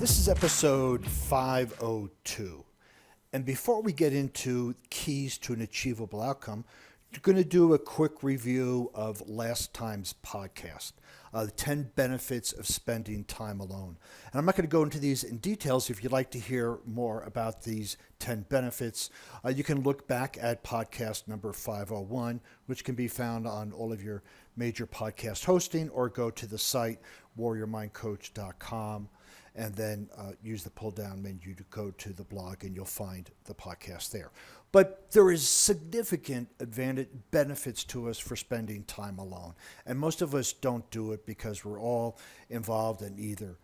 This is episode 502. And before we get into keys to an achievable outcome, we're going to do a quick review of last time's podcast, the 10 benefits of spending time alone. And I'm not going to go into these in details. If you'd like to hear more about these 10 benefits, you can look back at podcast number 501, which can be found on all of your major podcast hosting, or go to the site warriormindcoach.com and then use the pull-down menu to go to the blog, and you'll find the podcast there. But there is significant benefits to us for spending time alone. And most of us don't do it because we're all involved in either,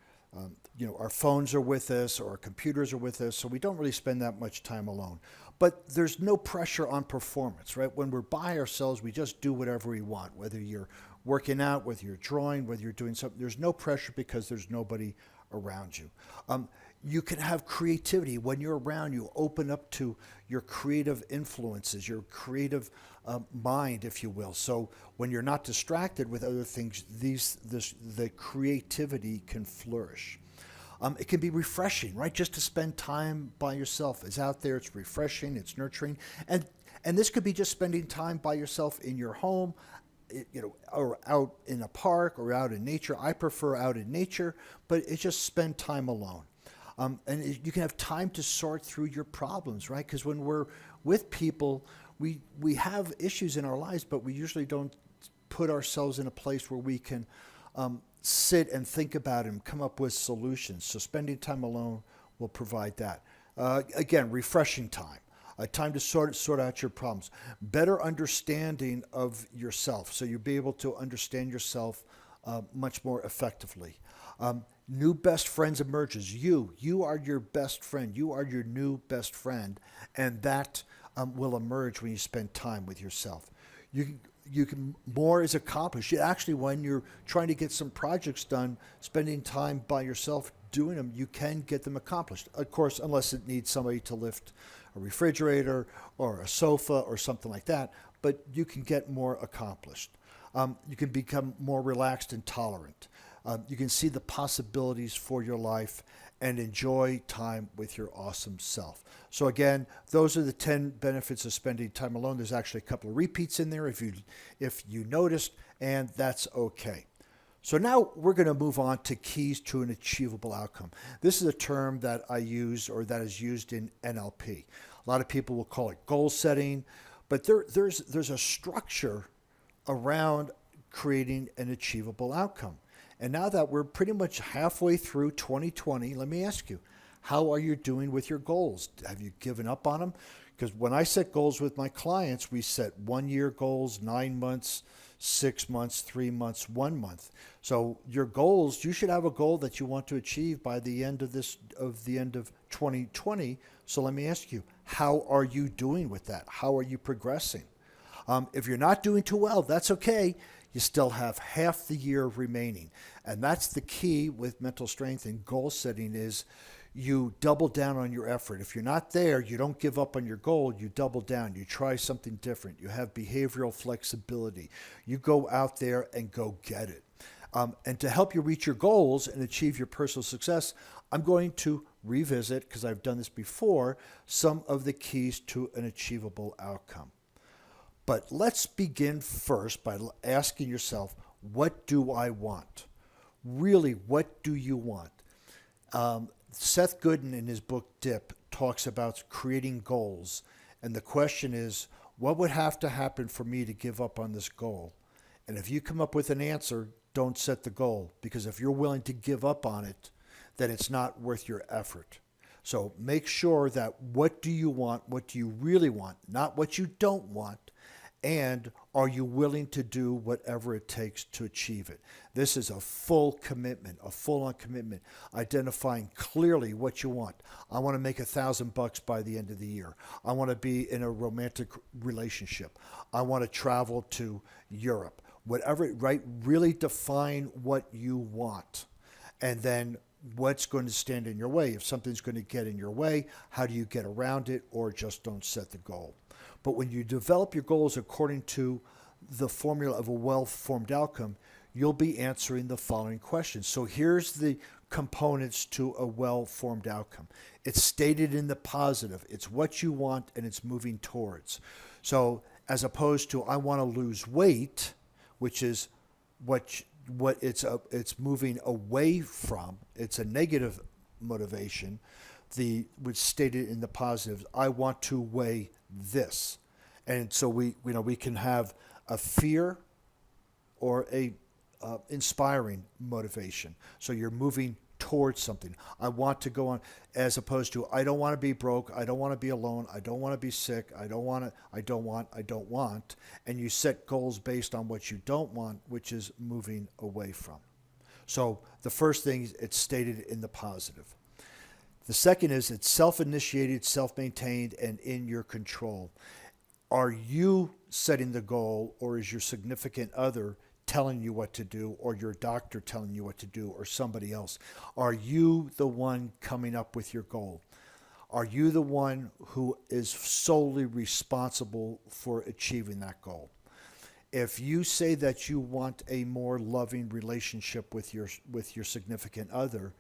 our phones are with us or our computers are with us, so we don't really spend that much time alone. But there's no pressure on performance, right? When we're by ourselves, we just do whatever we want, whether you're working out, whether you're drawing, whether you're doing something. There's no pressure because there's nobody around you. You can have creativity. When you're around, you open up to your creative influences, your creative mind, if you will. So when you're not distracted with other things, the creativity can flourish. It can be refreshing, right? Just to spend time by yourself. It's out there, it's refreshing, it's nurturing. And this could be just spending time by yourself in your home, or out in a park or out in nature. I prefer out in nature, but it's just spend time alone. And you can have time to sort through your problems, right? Because when we're with people, we have issues in our lives, but we usually don't put ourselves in a place where we can sit and think about and come up with solutions. So spending time alone will provide that. Again, refreshing time. Time to sort out your problems. Better understanding of yourself, so you'll be able to understand yourself much more effectively. New best friends emerges. You are your best friend. You are your new best friend, and that will emerge when you spend time with yourself. You can more is accomplished. Actually, when you're trying to get some projects done, spending time by yourself doing them, you can get them accomplished. Of course, unless it needs somebody to lift a refrigerator or a sofa or something like that, but you can get more accomplished. You can become more relaxed and tolerant. You can see the possibilities for your life and enjoy time with your awesome self. So again, those are the 10 benefits of spending time alone. There's actually a couple of repeats in there if you noticed, and that's okay. So now we're going to move on to keys to an achievable outcome. This is a term that I use, or that is used in NLP. A lot of people will call it goal setting, but there's a structure around creating an achievable outcome. And now that we're pretty much halfway through 2020, let me ask you, how are you doing with your goals? Have you given up on them? Because when I set goals with my clients, we set 1-year goals, 9 months, 6 months, 3 months, 1 month. So your goals, you should have a goal that you want to achieve by the end of the end of 2020. So let me ask you, how are you doing with that? How are you progressing? If you're not doing too well, that's okay. You still have half the year remaining. And that's the key with mental strength and goal setting, is you double down on your effort. If you're not there, you don't give up on your goal. You double down. You try something different. You have behavioral flexibility. You go out there and go get it. And to help you reach your goals and achieve your personal success, I'm going to revisit, because I've done this before, some of the keys to an achievable outcome. But let's begin first by asking yourself, what do I want? Really, what do you want? Seth Godin, in his book Dip, talks about creating goals. And the question is, what would have to happen for me to give up on this goal? And if you come up with an answer, don't set the goal. Because if you're willing to give up on it, then it's not worth your effort. So make sure that what do you want? What do you really want? Not what you don't want. And are you willing to do whatever it takes to achieve it? This is a full commitment, a full-on commitment, identifying clearly what you want. I want to make $1,000 by the end of the year. I want to be in a romantic relationship. I want to travel to Europe. Whatever, right? Really define what you want. And then what's going to stand in your way? If something's going to get in your way, how do you get around it, or just don't set the goal? But when you develop your goals according to the formula of a well-formed outcome, you'll be answering the following questions. So here's the components to a well-formed outcome. It's stated in the positive. It's what you want and it's moving towards. So as opposed to I want to lose weight, which is what it's moving away from. It's a negative motivation. Which stated in the positives, I want to weigh this. And so we can have a fear or a inspiring motivation. So you're moving towards something. I want to go on, as opposed to I don't want to be broke. I don't want to be alone. I don't want to be sick. I don't want. And you set goals based on what you don't want, which is moving away from. So the first thing, it's stated in the positive. The second is it's self-initiated, self-maintained, and in your control. Are you setting the goal, or is your significant other telling you what to do, or your doctor telling you what to do, or somebody else? Are you the one coming up with your goal? Are you the one who is solely responsible for achieving that goal? If you say that you want a more loving relationship with your significant other,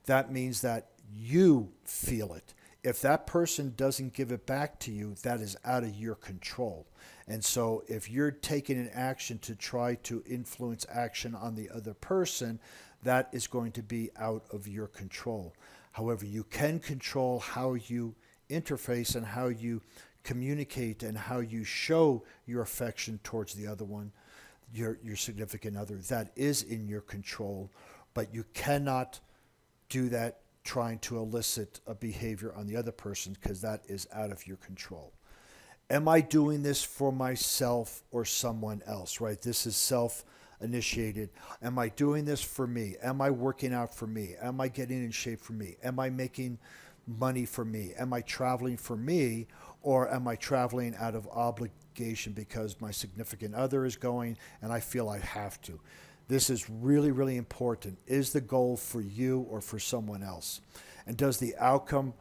that means that you feel it. If that person doesn't give it back to you, that is out of your control. And so if you're taking an action to try to influence action on the other person, that is going to be out of your control. However, you can control how you interface and how you communicate and how you show your affection towards the other one, your significant other. That is in your control, but you cannot do that trying to elicit a behavior on the other person, because that is out of your control. Am I doing this for myself or someone else, right? This is self-initiated. Am I doing this for me? Am I working out for me? Am I getting in shape for me? Am I making money for me? Am I traveling for me? Or am I traveling out of obligation because my significant other is going and I feel I have to? This is really, really important. Is the goal for you or for someone else? And does the outcome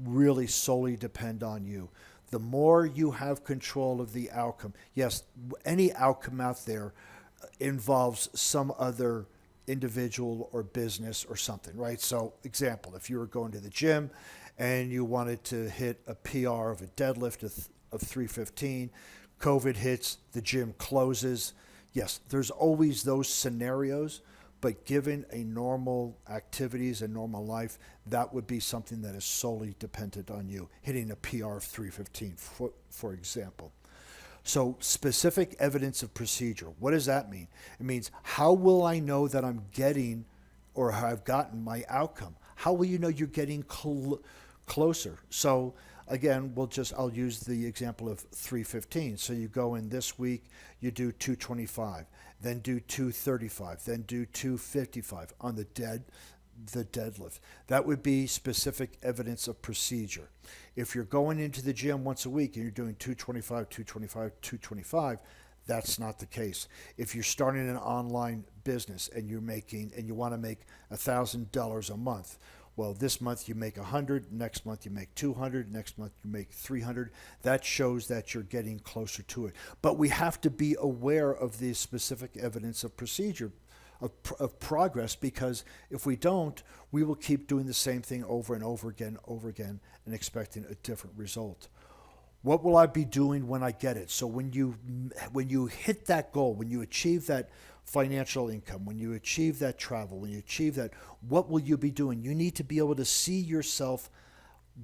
really solely depend on you? The more you have control of the outcome, yes, any outcome out there involves some other individual or business or something, right? So, example, if you were going to the gym and you wanted to hit a PR of a deadlift of 315, COVID hits, the gym closes. Yes, there's always those scenarios, but given a normal activities and normal life, that would be something that is solely dependent on you, hitting a PR of 315, for example. So specific evidence of procedure, what does that mean? It means, how will I know that I'm getting or have gotten my outcome? How will you know you're getting closer? So again, I'll use the example of 315. So you go in this week, you do 225, then do 235, then do 255 on the deadlift. That would be specific evidence of procedure. If you're going into the gym once a week and you're doing 225, 225, 225, that's not the case. If you're starting an online business and you want to make $1,000 a month, well, this month you make 100, next month you make 200, next month you make 300. That shows that you're getting closer to it. But we have to be aware of the specific evidence of procedure, of progress, because if we don't, we will keep doing the same thing over and over again, and expecting a different result. What will I be doing when I get it? So when you hit that goal, when you achieve that financial income, when you achieve that travel, when you achieve that, what will you be doing? You need to be able to see yourself.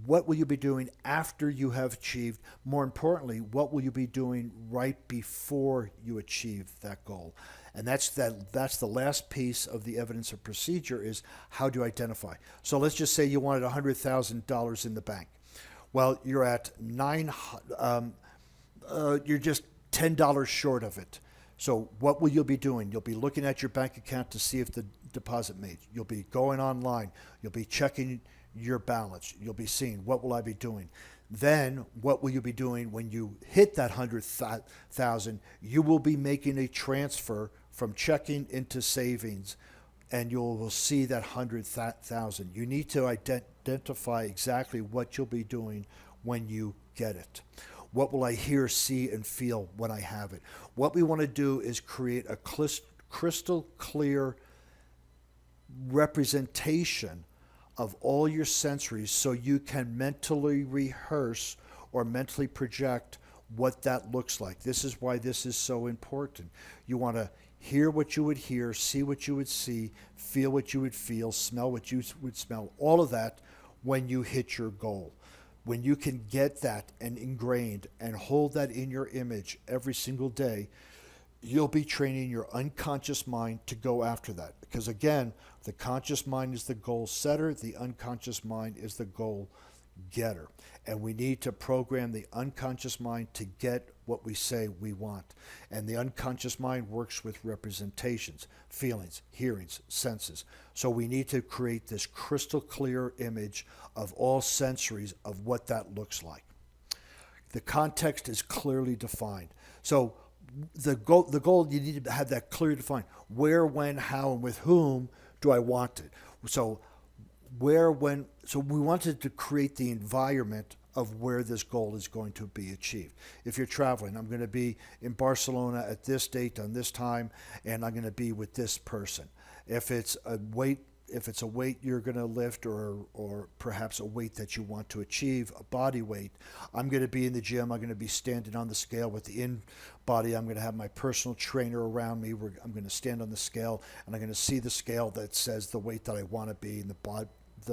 What will you be doing after you have achieved? More importantly, what will you be doing right before you achieve that goal? And that's the last piece of the evidence of procedure, is how do you identify? So let's just say you wanted $100,000 in the bank. Well, you're at you're just $10 short of it. So what will you be doing? You'll be looking at your bank account to see if the deposit made. You'll be going online. You'll be checking your balance. You'll be seeing, what will I be doing? Then what will you be doing when you hit that 100,000? You will be making a transfer from checking into savings, and you will see that 100,000. You need to identify exactly what you'll be doing when you get it. What will I hear, see, and feel when I have it? What we want to do is create a crystal clear representation of all your sensories so you can mentally rehearse or mentally project what that looks like. This is why this is so important. You want to hear what you would hear, see what you would see, feel what you would feel, smell what you would smell, all of that when you hit your goal. When you can get that and ingrained and hold that in your image every single day, you'll be training your unconscious mind to go after that. Because again, the conscious mind is the goal setter, the unconscious mind is the goal getter. And we need to program the unconscious mind to get what we say we want. And the unconscious mind works with representations, feelings, hearings, senses. So we need to create this crystal clear image of all sensories of what that looks like. The context is clearly defined. So the goal, you need to have that clearly defined. Where, when, how, and with whom do I want it? So where, when, so we wanted to create the environment of where this goal is going to be achieved. If you're traveling, I'm going to be in Barcelona at this date on this time, and I'm going to be with this person. If it's a weight you're going to lift, or perhaps a weight that you want to achieve, a body weight, I'm going to be in the gym. I'm going to be standing on the scale with the in-body. I'm going to have my personal trainer around me. I'm going to stand on the scale, and I'm going to see the scale that says the weight that I want to be and the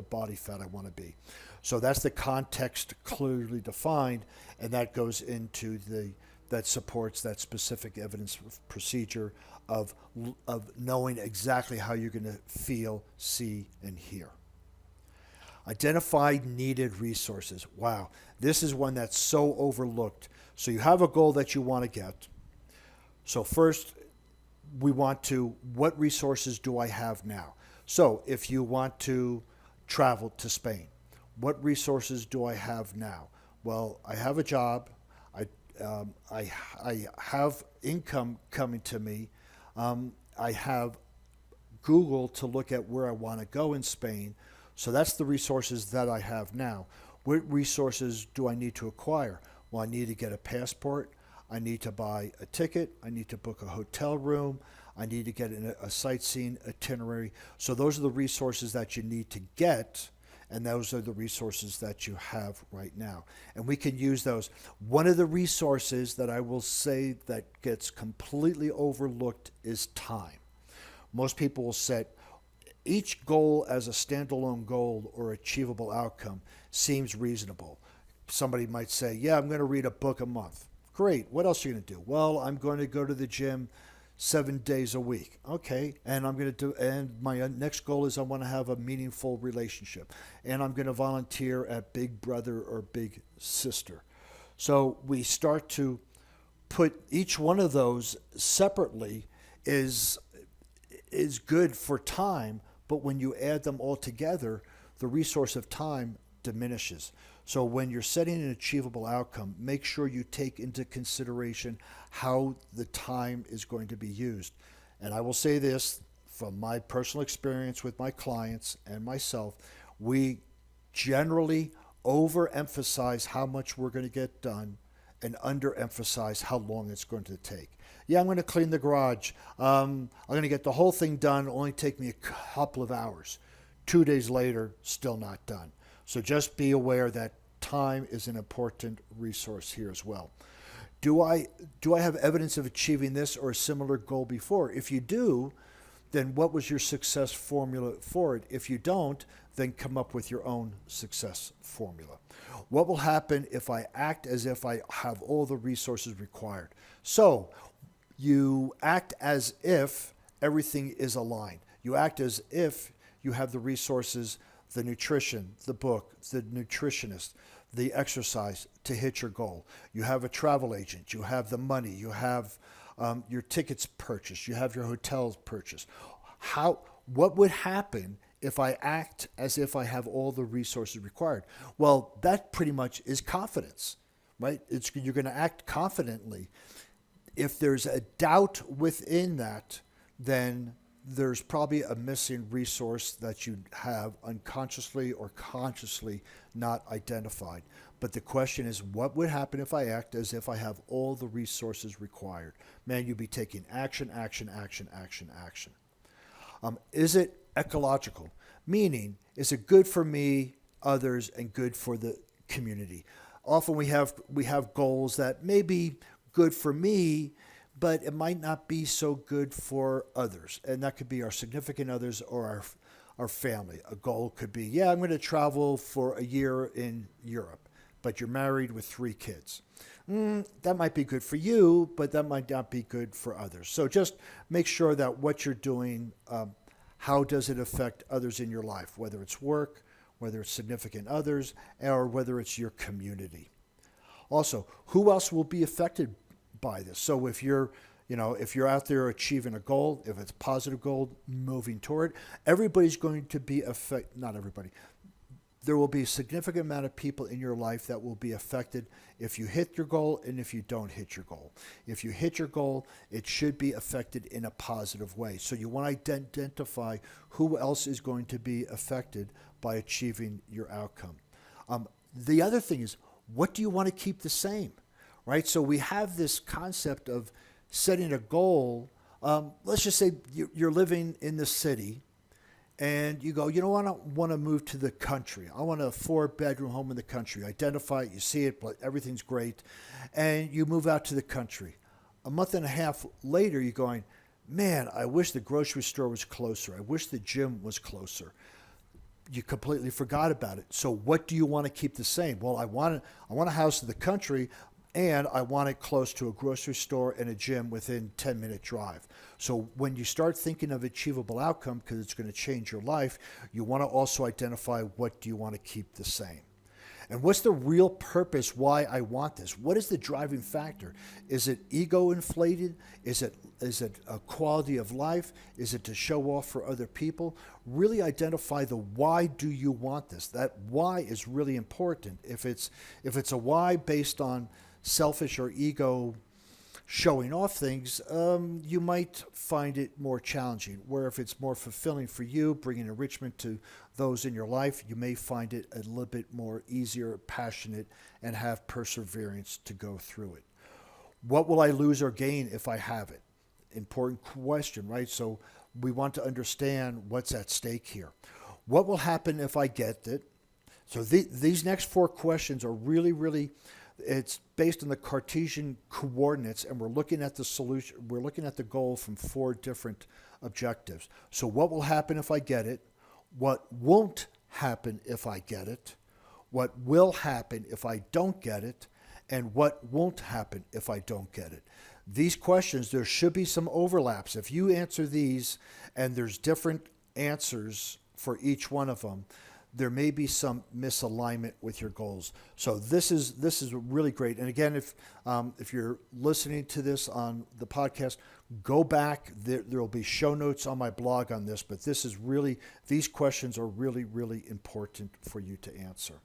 body fat I want to be. So that's the context clearly defined, and that goes into that supports that specific evidence procedure of knowing exactly how you're going to feel, see, and hear. Identify needed resources. Wow, this is one that's so overlooked. So you have a goal that you want to get. So first, we want to, what resources do I have now? So if you want to travel to Spain, what resources do I have now? Well, I have a job. I have income coming to me. I have Google to look at where I want to go in Spain. So that's the resources that I have now. What resources do I need to acquire? Well, I need to get a passport. I need to buy a ticket. I need to book a hotel room. I need to get a sightseeing itinerary. So those are the resources that you need to get, and those are the resources that you have right now. And we can use those. One of the resources that I will say that gets completely overlooked is time. Most people will set each goal as a standalone goal or achievable outcome seems reasonable. Somebody might say, yeah, I'm going to read a book a month. Great. What else are you going to do? Well, I'm going to go to the gym 7 days a week. Okay. And I'm going to do, and my next goal is I want to have a meaningful relationship. And I'm going to volunteer at Big Brother or Big Sister. So we start to put each one of those separately is good for time, but when you add them all together, the resource of time diminishes. So when you're setting an achievable outcome, make sure you take into consideration how the time is going to be used. And I will say this from my personal experience with my clients and myself, we generally overemphasize how much we're going to get done and underemphasize how long it's going to take. Yeah, I'm going to clean the garage. I'm going to get the whole thing done. It'll only take me a couple of hours. 2 days later, still not done. So just be aware that time is an important resource here as well. Do I have evidence of achieving this or a similar goal before? If you do, then what was your success formula for it? If you don't, then come up with your own success formula. What will happen if I act as if I have all the resources required? So you act as if everything is aligned. You act as if you have the resources, the nutrition, the book, the nutritionist, the exercise to hit your goal. You have a travel agent. You have the money. You have your tickets purchased. You have your hotels purchased. What would happen if I act as if I have all the resources required? Well, that pretty much is confidence, right? You're going to act confidently. If there's a doubt within that, then there's probably a missing resource that you have unconsciously or consciously not identified. But the question is, what would happen if I act as if I have all the resources required? Man, you'd be taking action, action, action, action, action. Is it ecological, meaning is it good for me, others, and good for the community? Often we have goals that may be good for me, but it might not be so good for others. And that could be our significant others or our family. A goal could be, yeah, I'm going to travel for a year in Europe, but you're married with 3 kids. That might be good for you, but that might not be good for others. So just make sure that what you're doing, how does it affect others in your life, whether it's work, whether it's significant others, or whether it's your community. Also, who else will be affected by this? So if you're out there achieving a goal, if it's a positive goal, moving toward, everybody's going to be affected. Not everybody. There will be a significant amount of people in your life that will be affected if you hit your goal and if you don't hit your goal. If you hit your goal, it should be affected in a positive way. So you want to identify who else is going to be affected by achieving your outcome. The other thing is, what do you want to keep the same, right? So we have this concept of setting a goal. Let's just say you're living in the city and you go, you know what, I want to move to the country. I want a 4-bedroom home in the country. Identify it, you see it, but everything's great. And you move out to the country. A month and a half later, you're going, man, I wish the grocery store was closer. I wish the gym was closer. You completely forgot about it. So what do you want to keep the same? Well, I want a house in the country, and I want it close to a grocery store and a gym within 10-minute drive. So when you start thinking of achievable outcome, because it's going to change your life, you want to also identify what do you want to keep the same. And what's the real purpose why I want this? What is the driving factor? Is it ego inflated? Is it a quality of life? Is it to show off for other people? Really identify the why do you want this? That why is really important. If it's a why based on selfish or ego showing off things, you might find it more challenging. Where if it's more fulfilling for you, bringing enrichment to those in your life, you may find it a little bit more easier, passionate, and have perseverance to go through it. What will I lose or gain if I have it? Important question, right? So we want to understand what's at stake here. What will happen if I get it? So these next 4 questions are really, it's based on the Cartesian coordinates, and we're looking at the solution. We're looking at the goal from 4 different objectives. So what will happen if I get it? What won't happen if I get it? What will happen if I don't get it? And what won't happen if I don't get it? These questions, there should be some overlaps. If you answer these and there's different answers for each one of them, there may be some misalignment with your goals. So this is really great. And again, if you're listening to this on the podcast, go back. There will be show notes on my blog on this, but these questions are really important for you to answer.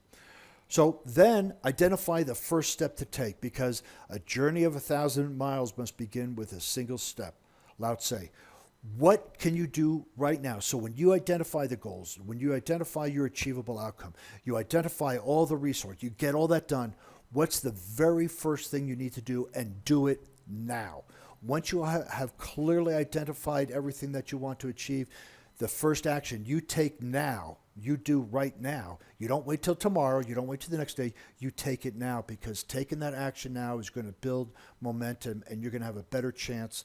So then identify the first step to take, because a journey of 1,000 miles must begin with a single step. Lao Tse. What can you do right now? So when you identify the goals, when you identify your achievable outcome, you identify all the resources, you get all that done, what's the very first thing you need to do, and do it now? Once you have clearly identified everything that you want to achieve, the first action you take now, you do right now. You don't wait till tomorrow. You don't wait till the next day. You take it now, because taking that action now is going to build momentum, and you're going to have a better chance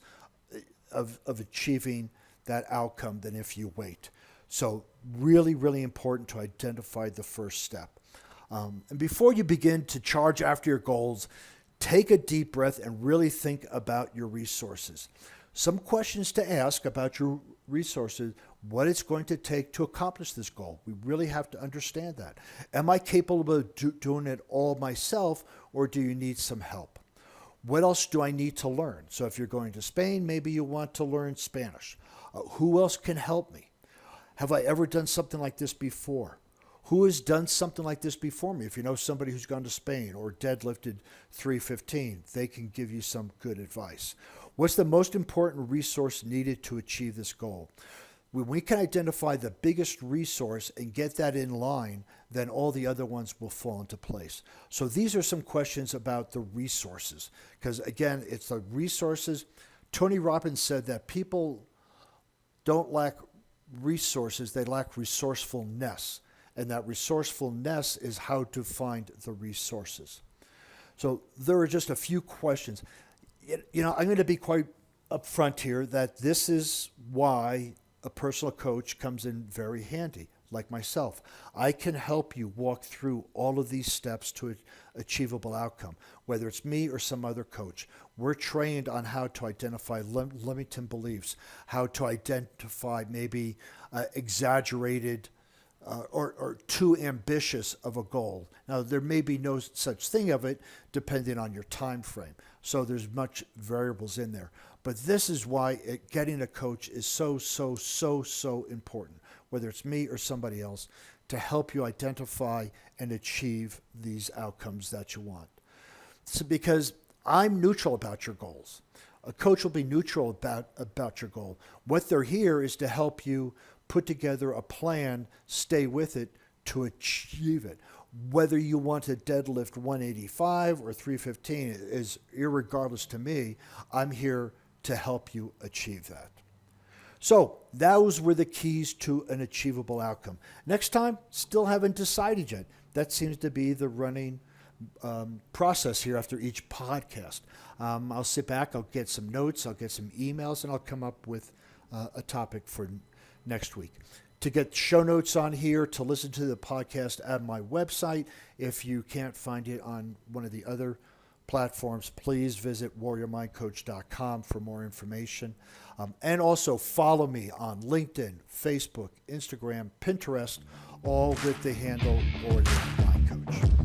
of achieving that outcome than if you wait. So really important to identify the first step. And before you begin to charge after your goals, take a deep breath and really think about your resources. Some questions to ask about your resources: what it's going to take to accomplish this goal. We really have to understand that. Am I capable of doing it all myself, or do you need some help? What else do I need to learn? So if you're going to Spain, maybe you want to learn Spanish. Who else can help me? Have I ever done something like this before? Who has done something like this before me? If you know somebody who's gone to Spain or deadlifted 315, they can give you some good advice. What's the most important resource needed to achieve this goal? When we can identify the biggest resource and get that in line, then all the other ones will fall into place. So these are some questions about the resources, because again, it's the resources. Tony Robbins said that people don't lack resources, they lack resourcefulness. And that resourcefulness is how to find the resources. So there are just a few questions. I'm going to be quite upfront here that this is why a personal coach comes in very handy, like myself. I can help you walk through all of these steps to an achievable outcome, whether it's me or some other coach. We're trained on how to identify limiting beliefs, how to identify maybe exaggerated or too ambitious of a goal. Now, there may be no such thing of it depending on your time frame. So there's much variables in there. But this is why getting a coach is so important, whether it's me or somebody else, to help you identify and achieve these outcomes that you want. So because I'm neutral about your goals. A coach will be neutral about your goal. What they're here is to help you put together a plan, stay with it to achieve it. Whether you want to deadlift 185 or 315 is irregardless to me. I'm here to help you achieve that. So those were the keys to an achievable outcome. Next time, still haven't decided yet. That seems to be the running process here after each podcast. I'll sit back, I'll get some notes, I'll get some emails, and I'll come up with a topic for next week. To get show notes on here, to listen to the podcast at my website, if you can't find it on one of the other platforms, please visit warriormindcoach.com for more information. And also follow me on LinkedIn, Facebook, Instagram, Pinterest, all with the handle Warrior Mind Coach.